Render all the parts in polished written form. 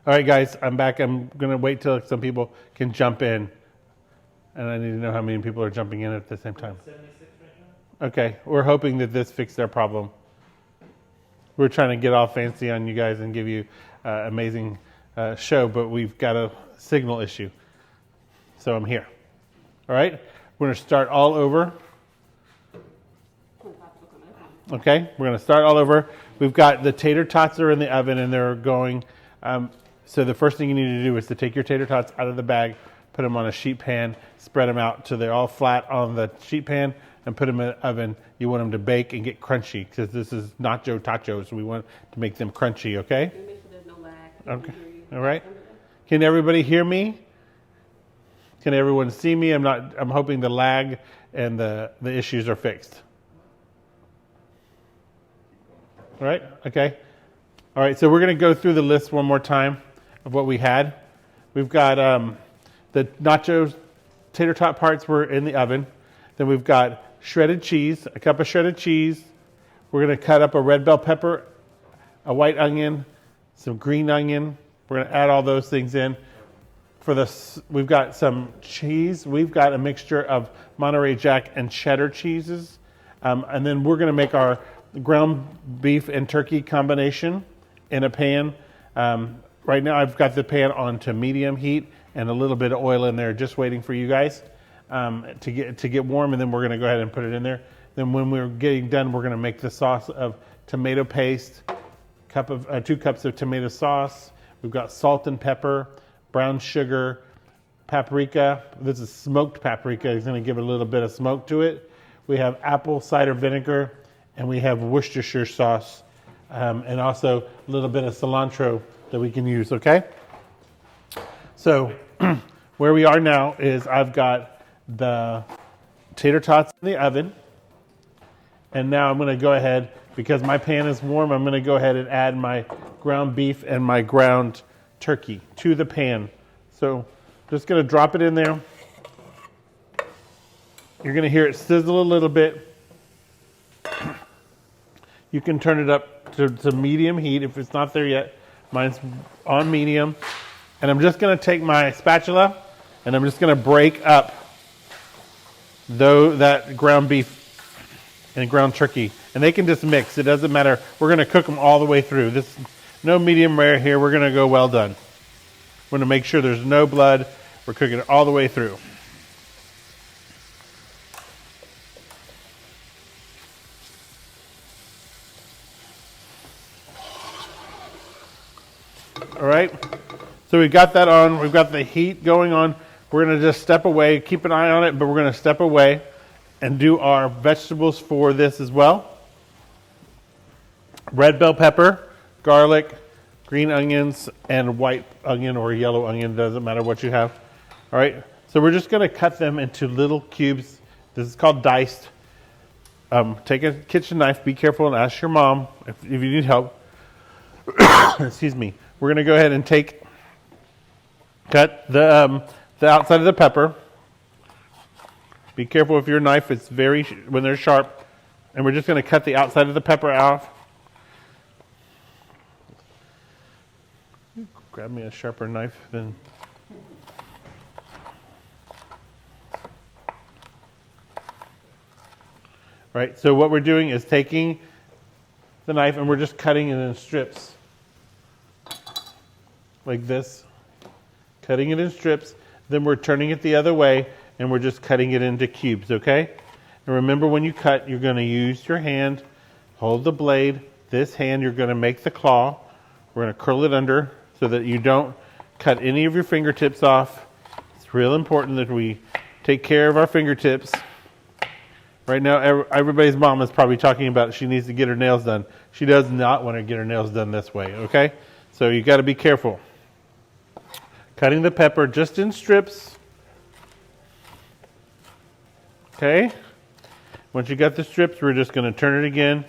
All right, guys, I'm back. I'm going to wait till some people can jump in. And I need to know how many people are jumping in at the same time. 76 right now? Okay, we're hoping that this fixed their problem. We're trying to get all fancy on you guys and give you an amazing show, but we've got a signal issue. So I'm here. All right, we're going to start all over. Okay, we're going to start all over. We've got the tater tots are in the oven and they're going. So the first thing you need to do is to take your tater tots out of the bag, put them on a sheet pan, spread them out so they're all flat on the sheet pan, and put them in the oven. You want them to bake and get crunchy because this is nacho tachos. So we want to make them crunchy, okay? And make sure there's no lag. Okay, all right. Can everybody hear me? Can everyone see me? I'm hoping the lag and the issues are fixed. All right, okay. All right, so we're going to go through the list one more time of what we had. We've got the nacho tater tot parts were in the oven. Then we've got shredded cheese, a cup of shredded cheese. We're going to cut up a red bell pepper, a white onion, some green onion. We're going to add all those things in. For this, we've got some cheese. We've got a mixture of Monterey Jack and cheddar cheeses. And then we're going to make our ground beef and turkey combination in a pan. Right now I've got the pan on to medium heat and a little bit of oil in there just waiting for you guys to get warm, and then we're going to go ahead and put it in there. Then when we're getting done, we're going to make the sauce of tomato paste, 2 cups of tomato sauce. We've got salt and pepper, brown sugar, paprika. This is smoked paprika. It's going to give a little bit of smoke to it. We have apple cider vinegar, and we have Worcestershire sauce, and also a little bit of cilantro that we can use, okay? So where we are now is I've got the tater tots in the oven, and now I'm going to go ahead, because my pan is warm, I'm going to go ahead and add my ground beef and my ground turkey to the pan. So just going to drop it in there. You're going to hear it sizzle a little bit. You can turn it up to medium heat if it's not there yet. Mine's on medium. And I'm just going to take my spatula and I'm just going to break up that ground beef and ground turkey. And they can just mix. It doesn't matter. We're going to cook them all the way through. No medium rare here. We're going to go well done. We're going to make sure there's no blood. We're cooking it all the way through. All right, so we've got that on. We've got the heat going on. We're going to just step away, keep an eye on it, but we're going to step away and do our vegetables for this as well. Red bell pepper, garlic, green onions, and white onion or yellow onion, doesn't matter what you have. All right, so we're just going to cut them into little cubes. This is called diced. Take a kitchen knife, be careful, and ask your mom if you need help. Excuse me. We're going to go ahead and cut the outside of the pepper. Be careful with your knife. It's when they're sharp. And we're just going to cut the outside of the pepper off. Grab me a sharper knife then. Right, so what we're doing is taking the knife and we're just cutting it in strips. Like this, cutting it in strips, then we're turning it the other way and we're just cutting it into cubes, okay? And remember, when you cut, you're going to use your hand, hold the blade, this hand you're going to make the claw, we're going to curl it under so that you don't cut any of your fingertips off. It's real important that we take care of our fingertips. Right now, everybody's mom is probably talking about she needs to get her nails done. She does not want to get her nails done this way, okay? So you got to be careful. Cutting the pepper just in strips. Okay? Once you got the strips, we're just going to turn it again.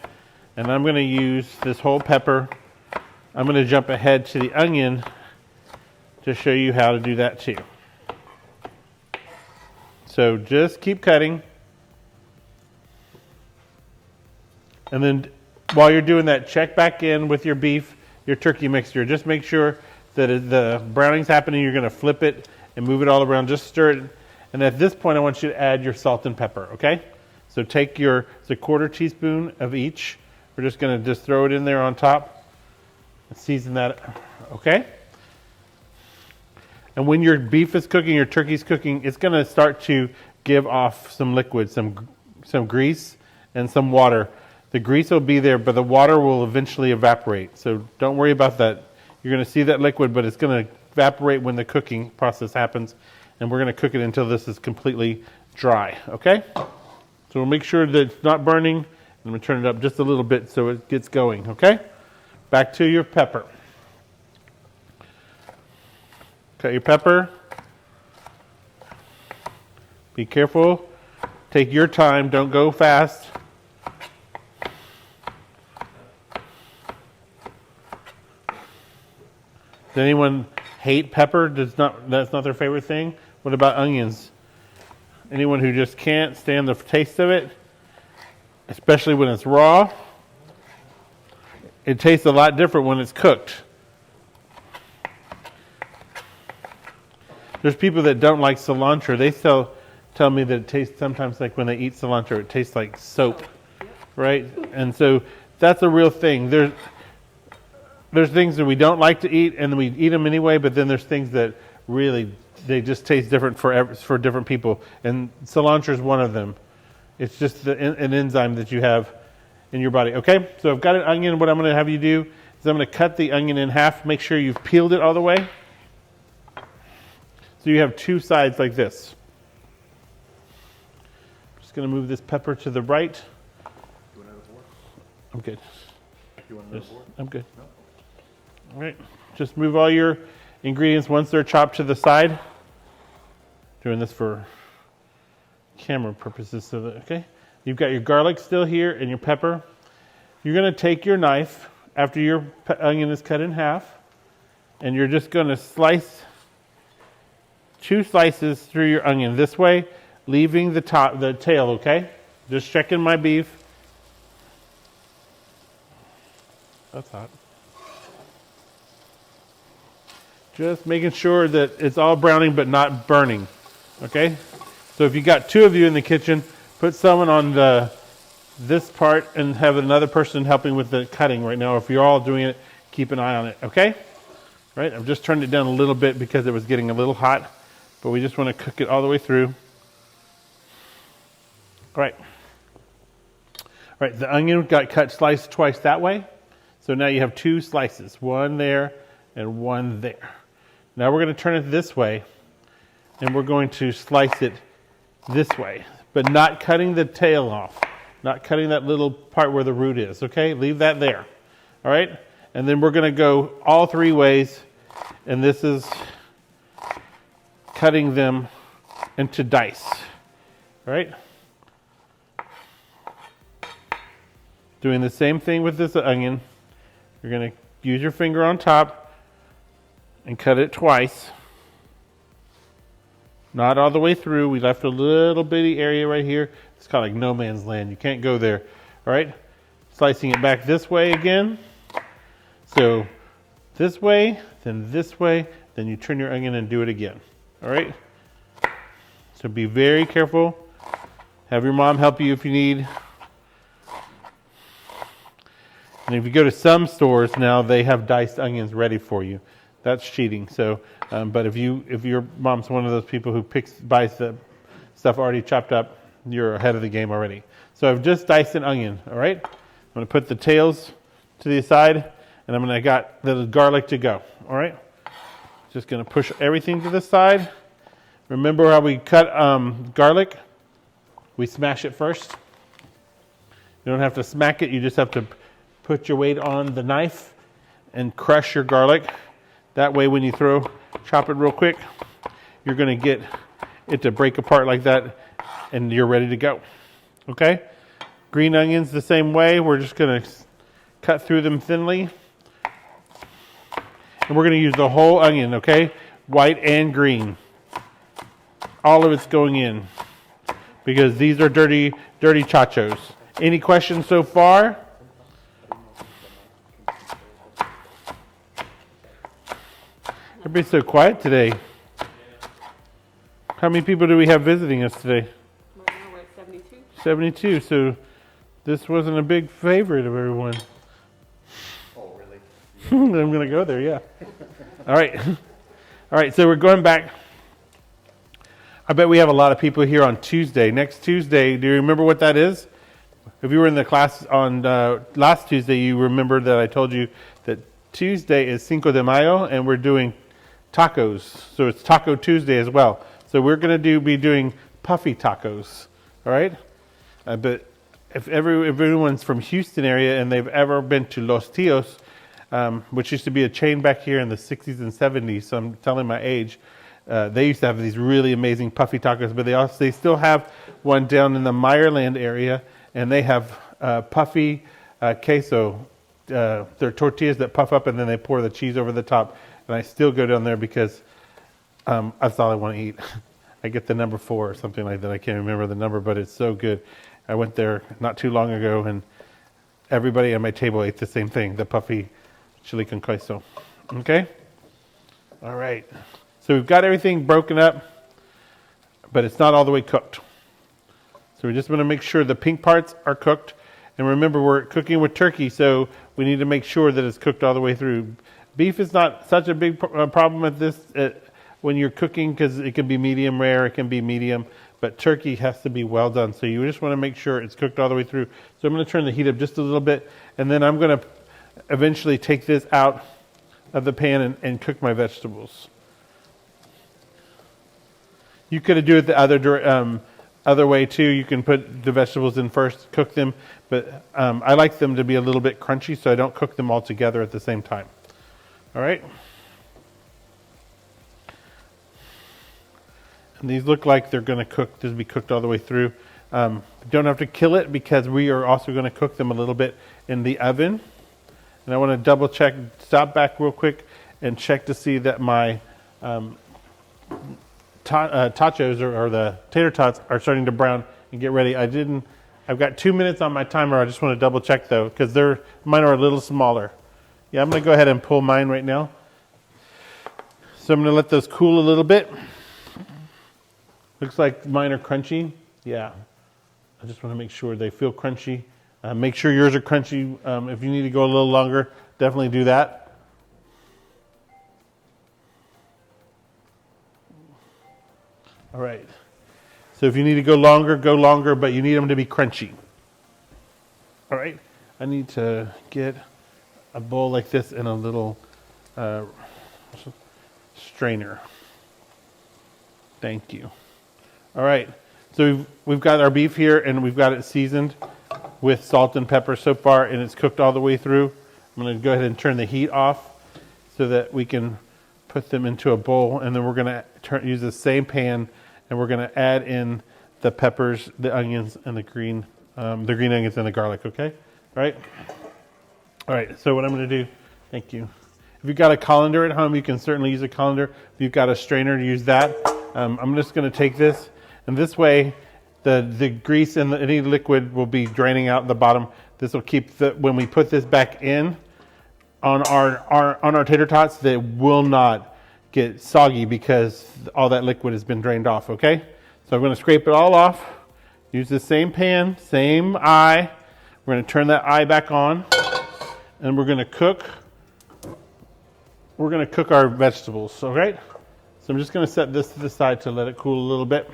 And I'm going to use this whole pepper. I'm going to jump ahead to the onion to show you how to do that too. So just keep cutting. And then while you're doing that, check back in with your beef, your turkey mixture. Just make sure the browning's happening, you're going to flip it and move it all around. Just stir it. And at this point, I want you to add your salt and pepper, okay? So take it's a 1/4 teaspoon of each. We're just going to just throw it in there on top and season that, okay? And when your beef is cooking, your turkey's cooking, it's going to start to give off some liquid, some grease and some water. The grease will be there, but the water will eventually evaporate. So don't worry about that. You're going to see that liquid, but it's going to evaporate when the cooking process happens. And we're going to cook it until this is completely dry, okay? So we'll make sure that it's not burning. I'm going to turn it up just a little bit so it gets going, okay? Back to your pepper. Cut your pepper. Be careful. Take your time. Don't go fast. Does anyone hate pepper? That's not their favorite thing? What about onions? Anyone who just can't stand the taste of it, especially when it's raw? It tastes a lot different when it's cooked. There's people that don't like cilantro. They tell me that it tastes sometimes like when they eat cilantro, it tastes like soap, right? And so that's a real thing. There's things that we don't like to eat, and we eat them anyway. But then there's things that really they just taste different for different people, and cilantro is one of them. It's just an enzyme that you have in your body. Okay, so I've got an onion. What I'm going to have you do is I'm going to cut the onion in half. Make sure you've peeled it all the way. So you have two sides like this. Just going to move this pepper to the right. You want another board? I'm good. You want another board? I'm good. No? All right. Just move all your ingredients once they're chopped to the side. Doing this for camera purposes. So that, okay. You've got your garlic still here and your pepper. You're going to take your knife after your onion is cut in half, and you're just going to slice 2 slices through your onion this way, leaving the tail, okay? Just checking my beef. That's hot. Just making sure that it's all browning but not burning, okay? So if you got 2 of you in the kitchen, put someone on this part and have another person helping with the cutting right now. If you're all doing it, keep an eye on it, okay? Right? I've just turned it down a little bit because it was getting a little hot, but we just want to cook it all the way through. All right. All right, the onion got sliced twice that way. So now you have 2 slices, one there and one there. Now we're going to turn it this way, and we're going to slice it this way, but not cutting the tail off, not cutting that little part where the root is, okay? Leave that there, all right? And then we're going to go all 3 ways, and this is cutting them into dice, all right? Doing the same thing with this onion. You're going to use your finger on top and cut it twice. Not all the way through. We left a little bitty area right here. It's kind of like no man's land. You can't go there. All right? Slicing it back this way again. So this way, then you turn your onion and do it again. All right? So be very careful. Have your mom help you if you need. And if you go to some stores now, they have diced onions ready for you. That's cheating. So, but if your mom's one of those people who buys the stuff already chopped up, you're ahead of the game already. So I've just diced an onion. All right. I'm going to put the tails to the side, and I got the garlic to go. All right. Just going to push everything to the side. Remember how we cut garlic? We smash it first. You don't have to smack it. You just have to put your weight on the knife and crush your garlic. That way when you chop it real quick, you're going to get it to break apart like that, and you're ready to go. Okay? Green onions the same way. We're just going to cut through them thinly. And we're going to use the whole onion, okay? White and green. All of it's going in because these are dirty Totchos. Any questions so far? Everybody's so quiet today. How many people do we have visiting us today? Right now we're at 72. 72. So this wasn't a big favorite of everyone. Oh, really? I'm going to go there, yeah. All right. All right, so we're going back. I bet we have a lot of people here on Tuesday. Next Tuesday, do you remember what that is? If you were in the class on last Tuesday, you remember that I told you that Tuesday is Cinco de Mayo, and we're doing tacos. So it's Taco Tuesday as well. So we're going to be doing puffy tacos, all right? But if everyone's from Houston area and they've ever been to Los Tios, which used to be a chain back here in the 60s and 70s, so I'm telling my age, they used to have these really amazing puffy tacos, but they still have one down in the Meyerland area, and they have puffy queso. They're tortillas that puff up and then they pour the cheese over the top. And I still go down there because that's all I want to eat. I get the number 4 or something like that. I can't remember the number, but it's so good. I went there not too long ago, and everybody at my table ate the same thing, the puffy chili con queso. Okay? All right. So we've got everything broken up, but it's not all the way cooked. So we just want to make sure the pink parts are cooked. And remember, we're cooking with turkey, so we need to make sure that it's cooked all the way through. Beef is not such a big problem at this when you're cooking, because it can be medium rare, it can be medium, but turkey has to be well done. So you just want to make sure it's cooked all the way through. So I'm going to turn the heat up just a little bit, and then I'm going to eventually take this out of the pan and cook my vegetables. You could do it the other way too. You can put the vegetables in first, cook them, but I like them to be a little bit crunchy, so I don't cook them all together at the same time. All right. And these look like they're going to be cooked all the way through. Don't have to kill it because we are also going to cook them a little bit in the oven. And I want to double check, stop back real quick and check to see that my Totchos or the Tater Tots are starting to brown and get ready. I've got 2 minutes on my timer. I just want to double check though, because mine are a little smaller. Yeah, I'm going to go ahead and pull mine right now. So I'm going to let those cool a little bit. Looks like mine are crunchy. Yeah, I just want to make sure they feel crunchy. Make sure yours are crunchy. If you need to go a little longer, definitely do that. All right. So if you need to go longer, but you need them to be crunchy. All right. I need to get a bowl like this and a little strainer. Thank you. All right. So we've got our beef here, and we've got it seasoned with salt and pepper so far, and it's cooked all the way through. I'm going to go ahead and turn the heat off so that we can put them into a bowl, and then we're going to use the same pan, and we're going to add in the peppers, the onions, and the green onions and the garlic. Okay. All right. All right. So what I'm going to do, thank you. If you've got a colander at home, you can certainly use a colander. If you've got a strainer, use that. I'm just going to take this, and this way the grease and any liquid will be draining out the bottom. This will keep when we put this back in on our tater tots, they will not get soggy because all that liquid has been drained off. Okay, so I'm going to scrape it all off. Use the same pan, same eye. We're going to turn that eye back on, and we're going to cook. We're going to cook our vegetables. All right. So I'm just going to set this to the side to let it cool a little bit.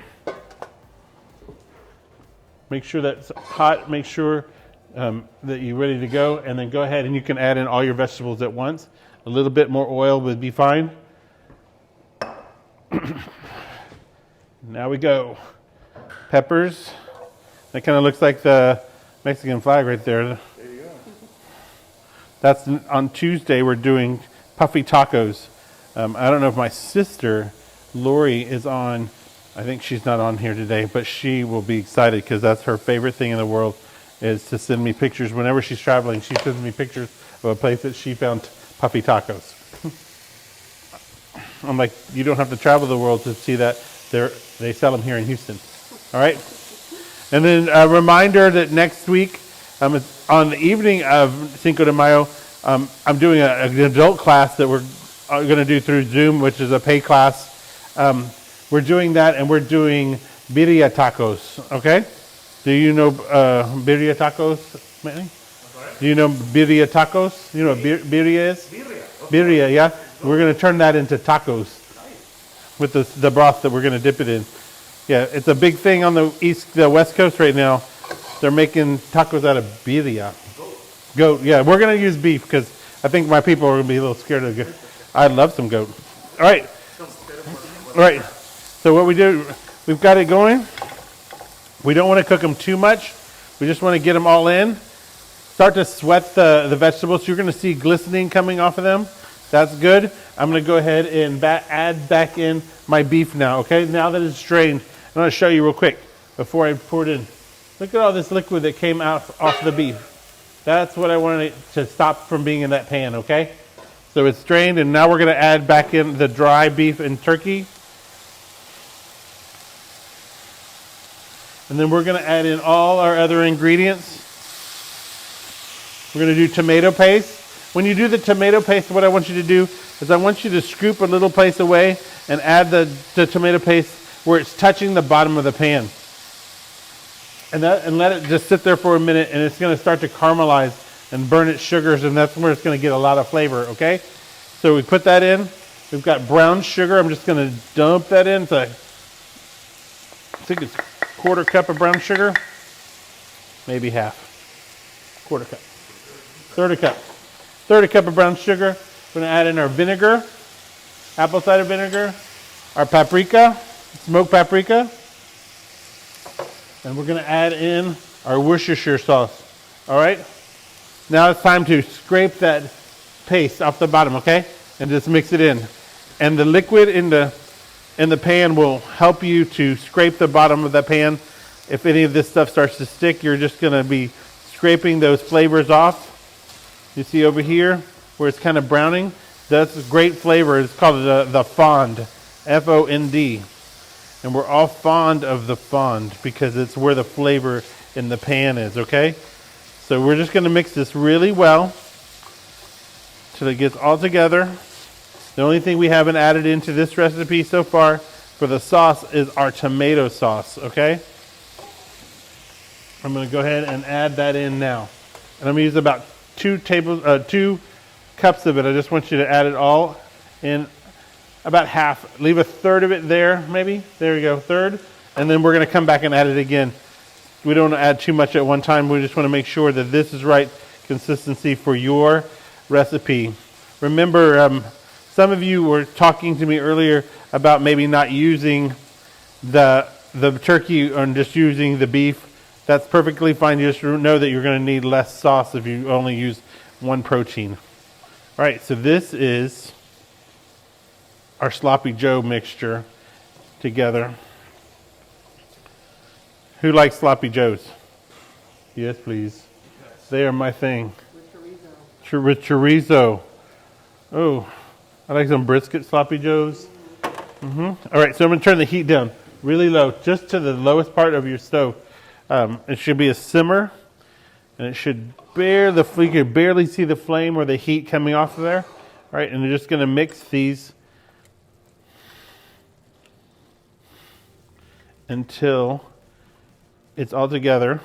Make sure that's hot. Make sure that you're ready to go. And then go ahead and you can add in all your vegetables at once. A little bit more oil would be fine. Now we go. Peppers. That kind of looks like the Mexican flag right there. There you go. That's on Tuesday. We're doing puffy tacos. I don't know if my sister, Lori, is on. I think she's not on here today, but she will be excited because that's her favorite thing in the world is to send me pictures. Whenever she's traveling, she sends me pictures of a place that she found puffy tacos. I'm like, you don't have to travel the world to see that. They sell them here in Houston. All right? And then a reminder that next week, on the evening of Cinco de Mayo, I'm doing an adult class that we're going to do through Zoom, which is a paid class. We're doing that, and we're doing birria tacos. Okay? Do you know birria tacos, Manny? Do you know birria tacos? You know what birria is? Birria, yeah. We're going to turn that into tacos with the broth that we're going to dip it in. Yeah, it's a big thing on the West Coast right now. They're making tacos out of birria. Goat, yeah. We're going to use beef because I think my people are going to be a little scared of goat. I love some goat. All right. All right. So what we do, we've got it going. We don't want to cook them too much. We just want to get them all in. Start to sweat the vegetables. You're going to see glistening coming off of them. That's good. I'm going to go ahead and add back in my beef now, okay? Now that it's drained, I'm going to show you real quick before I pour it in. Look at all this liquid that came out off the beef. That's what I wanted to stop from being in that pan, okay? So it's drained, and now we're going to add back in the dry beef and turkey. And then we're going to add in all our other ingredients. We're going to do tomato paste. When you do the tomato paste, what I want you to do is I want you to scoop a little place away and add the tomato paste where it's touching the bottom of the pan. And let it just sit there for a minute, and it's going to start to caramelize and burn its sugars, and that's where it's going to get a lot of flavor, okay? So we put that in. We've got brown sugar. I'm just going to dump that in. I think it's a quarter cup of brown sugar, maybe half, quarter cup, third a cup of brown sugar. We're going to add in our vinegar, apple cider vinegar, our paprika, smoked paprika, and we're going to add in our Worcestershire sauce. All right? Now it's time to scrape that paste off the bottom, okay? And just mix it in. And the liquid in the pan will help you to scrape the bottom of the pan. If any of this stuff starts to stick, you're just going to be scraping those flavors off. You see over here where it's kind of browning? That's a great flavor. It's called the fond, F-O-N-D. And we're all fond of the fond because it's where the flavor in the pan is, okay? So we're just going to mix this really well till it gets all together. The only thing we haven't added into this recipe so far for the sauce is our tomato sauce, okay? I'm going to go ahead and add that in now. And I'm going to use about 2 cups of it. I just want you to add it all in, about half. Leave a third of it there, maybe. There you go, third. And then we're going to come back and add it again. We don't want to add too much at one time. We just want to make sure that this is right consistency for your recipe. Remember, some of you were talking to me earlier about maybe not using the turkey and just using the beef. That's perfectly fine. You just know that you're going to need less sauce if you only use one protein. All right, so this is our Sloppy Joe mixture together. Who likes Sloppy Joes? Yes, please. Yes. They are my thing. With chorizo. With chorizo. Oh, I like some brisket Sloppy Joes. All right, so I'm going to turn the heat down really low, just to the lowest part of your stove. It should be a simmer, and it should you can barely see the flame or the heat coming off of there. All right, and you're just going to mix these until it's all together.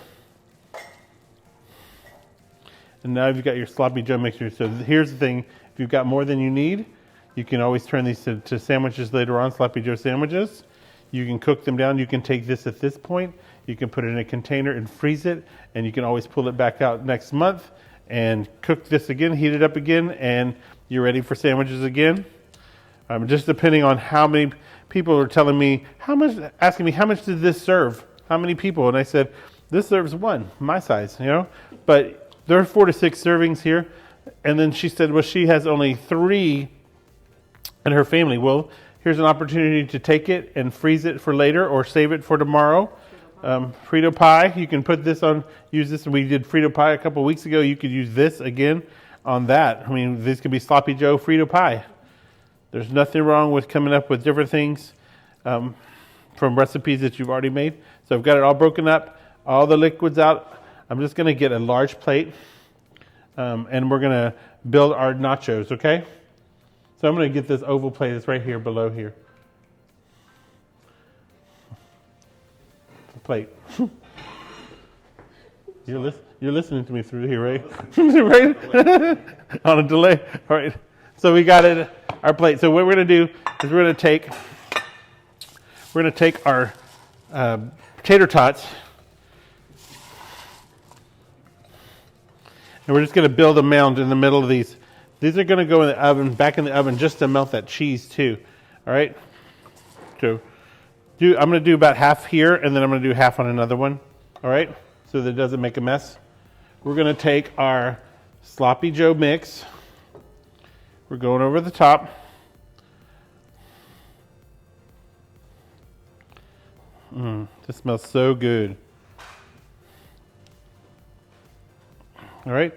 And now you've got your Sloppy Joe mixture. So here's the thing. If you've got more than you need, you can always turn these to sandwiches later on, Sloppy Joe sandwiches. You can cook them down. You can take this at this point. You can put it in a container and freeze it. And you can always pull it back out next month and cook this again, heat it up again, and you're ready for sandwiches again. Just depending on how many people are telling me, asking me, how much did this serve? How many people? And I said, this serves one, my size, But there are 4 to 6 servings here. And then she said, well, she has only 3 in her family. Well, here's an opportunity to take it and freeze it for later or save it for tomorrow. Frito pie, you can put this on, use this. We did Frito pie a couple weeks ago. You could use this again on that. I mean, this could be Sloppy Joe Frito pie. There's nothing wrong with coming up with different things from recipes that you've already made. So I've got it all broken up, all the liquids out. I'm just going to get a large plate and we're going to build our nachos, okay? So I'm going to get this oval plate that's right here below here. The plate. You're listening to me through here, right? Right? On a delay. All right. So we got it, our plate. So what we're going to do is we're going to take our tater tots, and we're just going to build a mound in the middle of these. These are going to go in the oven, back in the oven, just to melt that cheese too. All right. So I'm going to do about half here, and then I'm going to do half on another one. All right. So that it doesn't make a mess. We're going to take our sloppy Joe mix. We're going over the top. This smells so good. All right.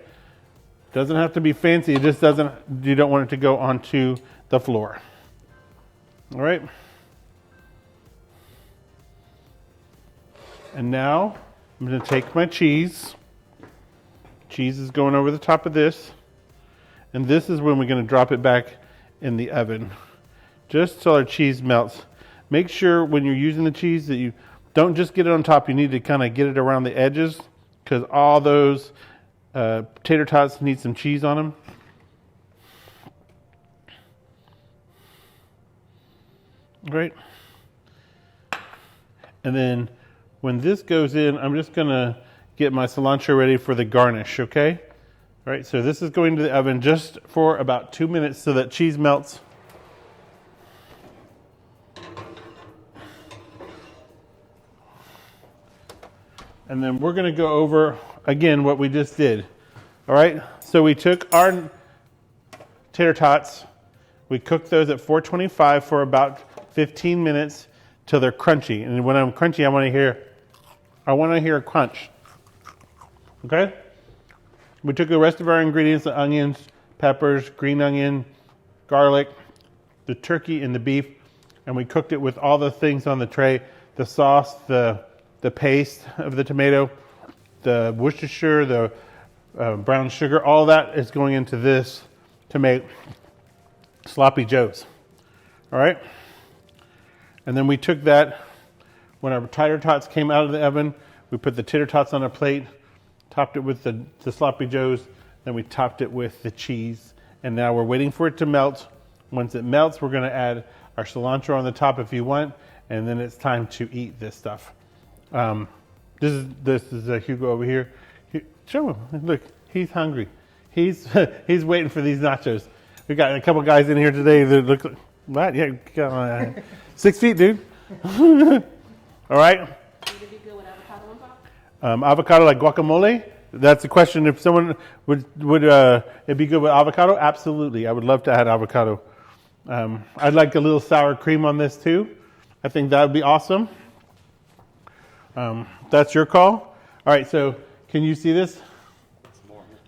Doesn't have to be fancy. It just doesn't. You don't want it to go onto the floor. All right. And now I'm going to take my cheese. Cheese is going over the top of this. And this is when we're going to drop it back in the oven. Just till our cheese melts. Make sure when you're using the cheese that you don't just get it on top. You need to kind of get it around the edges, because all those tater tots need some cheese on them. Great. And then when this goes in, I'm just going to get my cilantro ready for the garnish, okay? All right, so this is going to the oven just for about 2 minutes so that cheese melts. And then we're going to go over, again, what we just did. All right, so we took our tater tots. We cooked those at 425 for about 15 minutes till they're crunchy. And when I'm crunchy, I want to hear a crunch. Okay? We took the rest of our ingredients, the onions, peppers, green onion, garlic, the turkey and the beef, and we cooked it with all the things on the tray, the sauce, the paste of the tomato, the Worcestershire, the brown sugar, all that is going into this to make sloppy joes. All right? And then we took that, when our tater tots came out of the oven, we put the tater tots on a plate, topped it with the sloppy joes, then we topped it with the cheese, and now we're waiting for it to melt. Once it melts, we're going to add our cilantro on the top if you want, and then it's time to eat this stuff. This is Hugo over here. Show him. Look, he's hungry. He's waiting for these nachos. We got a couple guys in here today that look like, what? Yeah, 6 feet, dude. All right. Would it be good with avocado on top? Avocado like guacamole? That's the question. If someone would it be good with avocado? Absolutely. I would love to add avocado. I'd like a little sour cream on this too. I think that would be awesome. That's your call. All right, so can you see this?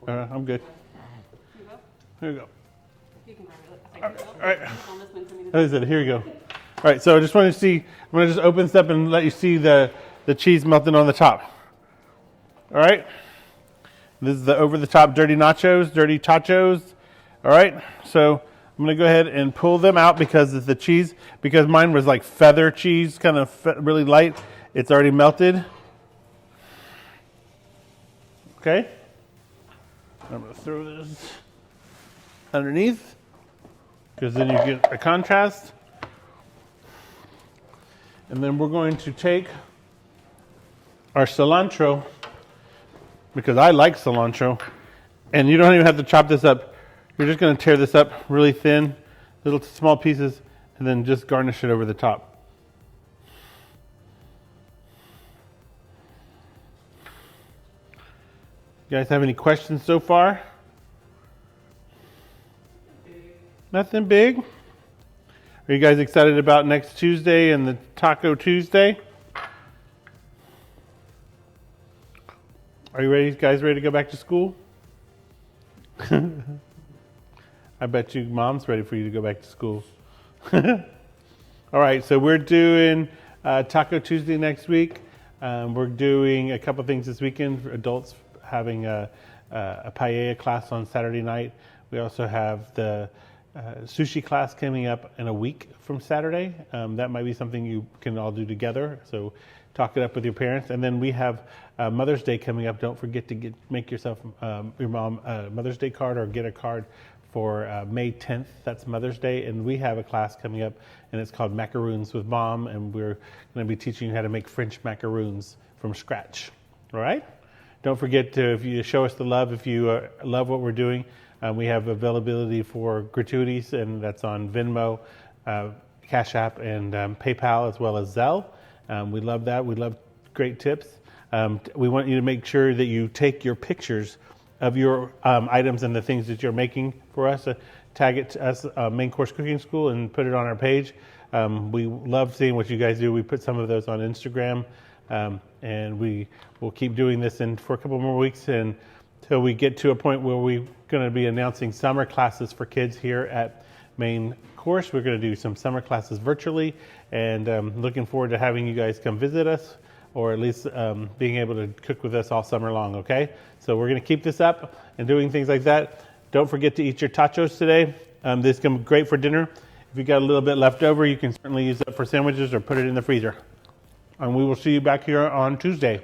I'm good. Here you go. You can grab it. All right. On this one for me to That is it. Here you go. All right, so I just want to see, I'm going to just open this up and let you see the cheese melting on the top. All right. This is the over-the-top dirty nachos, dirty Totchos. All right, so I'm going to go ahead and pull them out because of the cheese, because mine was like feather cheese, kind of really light. It's already melted. Okay. I'm going to throw this underneath, because then you get a contrast. And then we're going to take our cilantro, because I like cilantro, and you don't even have to chop this up. You're just going to tear this up really thin, little small pieces, and then just garnish it over the top. You guys have any questions so far? Nothing big? Are you guys excited about next Tuesday and the Taco Tuesday? Are you guys ready to go back to school? I bet you mom's ready for you to go back to school. All right, so we're doing Taco Tuesday next week. We're doing a couple things this weekend for adults, having a paella class on Saturday night. We also have the sushi class coming up in a week from Saturday. That might be something you can all do together. So talk it up with your parents. And then we have Mother's Day coming up. Don't forget to make yourself your mom a Mother's Day card, or get a card for May 10th. That's Mother's Day. And we have a class coming up, and it's called Macaroons with Mom. And we're going to be teaching you how to make French macaroons from scratch. All right? Don't forget to, if you show us the love, if you love what we're doing, we have availability for gratuities, and that's on Venmo, Cash App, and PayPal, as well as Zelle. We love that. We love great tips. We want you to make sure that you take your pictures of your items and the things that you're making for us. Tag it to us, Main Course Cooking School, and put it on our page. We love seeing what you guys do. We put some of those on Instagram, and we will keep doing this for a couple more weeks until we get to a point where we're going to be announcing summer classes for kids here at Main Course. We're going to do some summer classes virtually, and looking forward to having you guys come visit us, or at least being able to cook with us all summer long, okay? So we're going to keep this up and doing things like that. Don't forget to eat your Totchos today. This can be great for dinner. If you got a little bit left over, you can certainly use it for sandwiches or put it in the freezer. And we will see you back here on Tuesday.